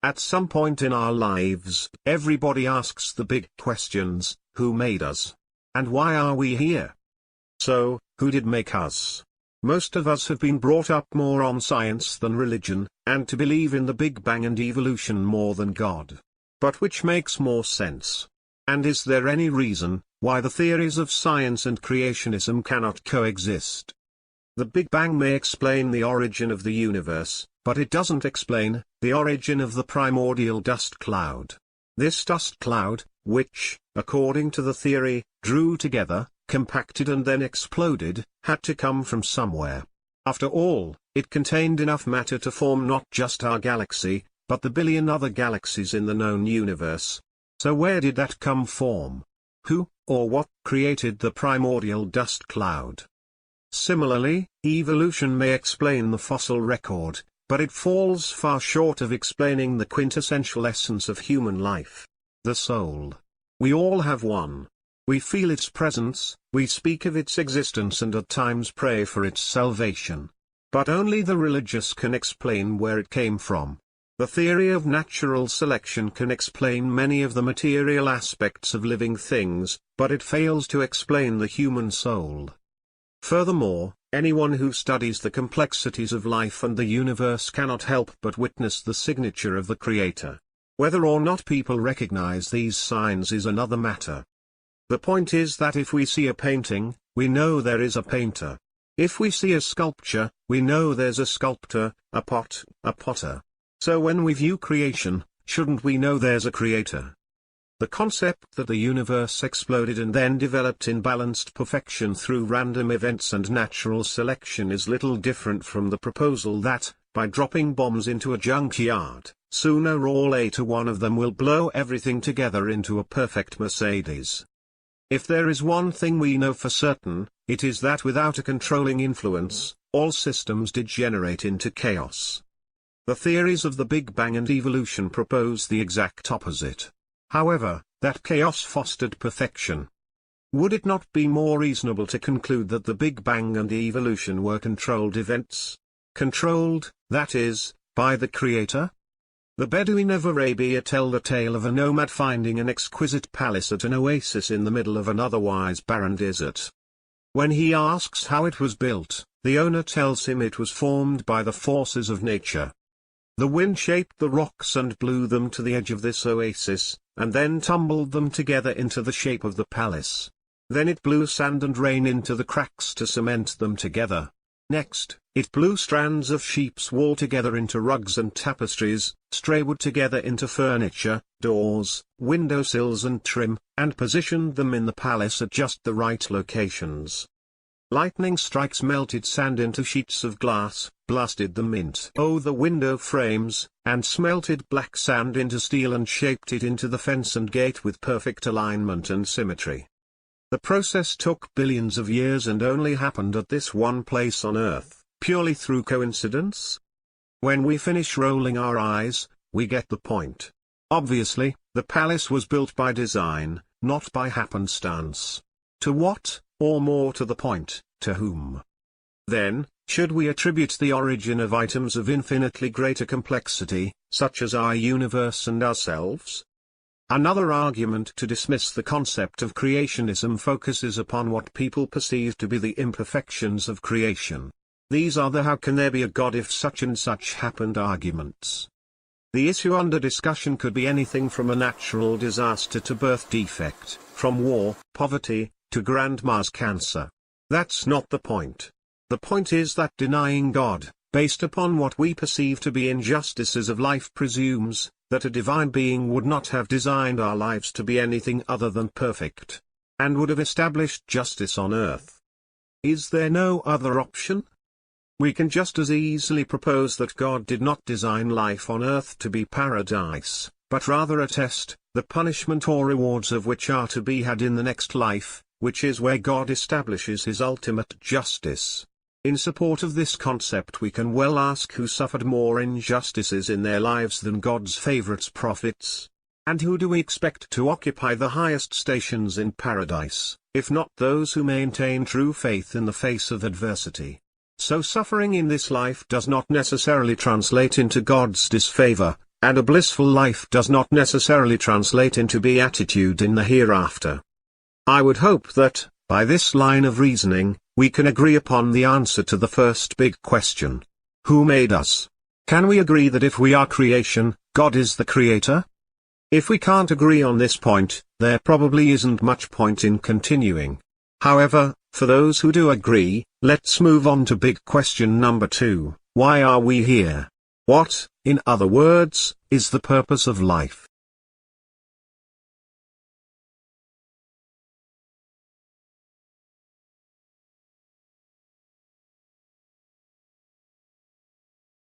At some point in our lives, everybody asks the big questions: who made us? And why are we here? So, who did make us? Most of us have been brought up more on science than religion, and to believe in the Big Bang and evolution more than God. But which makes more sense? And is there any reason why the theories of science and creationism cannot coexist? The Big Bang may explain the origin of the universe, but it doesn't explain the origin of the primordial dust cloud. This dust cloud, which, according to the theory, drew together, compacted and then exploded, had to come from somewhere. After all, it contained enough matter to form not just our galaxy, but the billion other galaxies in the known universe. So where did that come from? Who, or what, created the primordial dust cloud? Similarly, evolution may explain the fossil record, but it falls far short of explaining the quintessential essence of human life: the soul. We all have one. We feel its presence, we speak of its existence and at times pray for its salvation. But only the religious can explain where it came from. The theory of natural selection can explain many of the material aspects of living things, but it fails to explain the human soul. Furthermore, anyone who studies the complexities of life and the universe cannot help but witness the signature of the Creator. Whether or not people recognize these signs is another matter. The point is that if we see a painting, we know there is a painter. If we see a sculpture, we know there's a sculptor, a pot, a potter. So when we view creation, shouldn't we know there's a creator? The concept that the universe exploded and then developed in balanced perfection through random events and natural selection is little different from the proposal that, by dropping bombs into a junkyard, sooner or later one of them will blow everything together into a perfect Mercedes. If there is one thing we know for certain, it is that without a controlling influence, all systems degenerate into chaos. The theories of the Big Bang and evolution propose the exact opposite. However, that chaos fostered perfection. Would it not be more reasonable to conclude that the Big Bang and evolution were controlled events? Controlled, that is, by the Creator? The Bedouin of Arabia tell the tale of a nomad finding an exquisite palace at an oasis in the middle of an otherwise barren desert. When he asks how it was built, the owner tells him it was formed by the forces of nature. The wind shaped the rocks and blew them to the edge of this oasis, and then tumbled them together into the shape of the palace. Then it blew sand and rain into the cracks to cement them together. Next, it blew strands of sheep's wool together into rugs and tapestries, stray wood together into furniture, doors, windowsills and trim, and positioned them in the palace at just the right locations. Lightning strikes melted sand into sheets of glass, blasted them into the window frames, and smelted black sand into steel and shaped it into the fence and gate with perfect alignment and symmetry. The process took billions of years and only happened at this one place on Earth, purely through coincidence? When we finish rolling our eyes, we get the point. Obviously, the palace was built by design, not by happenstance. To what, or more to the point, to whom? Then, should we attribute the origin of items of infinitely greater complexity, such as our universe and ourselves? Another argument to dismiss the concept of creationism focuses upon what people perceive to be the imperfections of creation. These are the "how can there be a God if such and such happened" arguments. The issue under discussion could be anything from a natural disaster to birth defect, from war, poverty, to grandma's cancer. That's not the point. The point is that denying God, based upon what we perceive to be injustices of life, presumes that a divine being would not have designed our lives to be anything other than perfect, and would have established justice on earth. Is there no other option? We can just as easily propose that God did not design life on earth to be paradise, but rather a test, the punishment or rewards of which are to be had in the next life, which is where God establishes his ultimate justice. In support of this concept we can well ask who suffered more injustices in their lives than God's favorites, prophets? And who do we expect to occupy the highest stations in paradise, if not those who maintain true faith in the face of adversity? So suffering in this life does not necessarily translate into God's disfavor, And a blissful life does not necessarily translate into beatitude in the hereafter. I would hope that, by this line of reasoning, we can agree upon the answer to the first big question. Who made us? Can we agree that if we are creation, God is the creator? If we can't agree on this point, there probably isn't much point in continuing. However, for those who do agree, let's move on to big question number 2. Why are we here? What, in other words, is the purpose of life?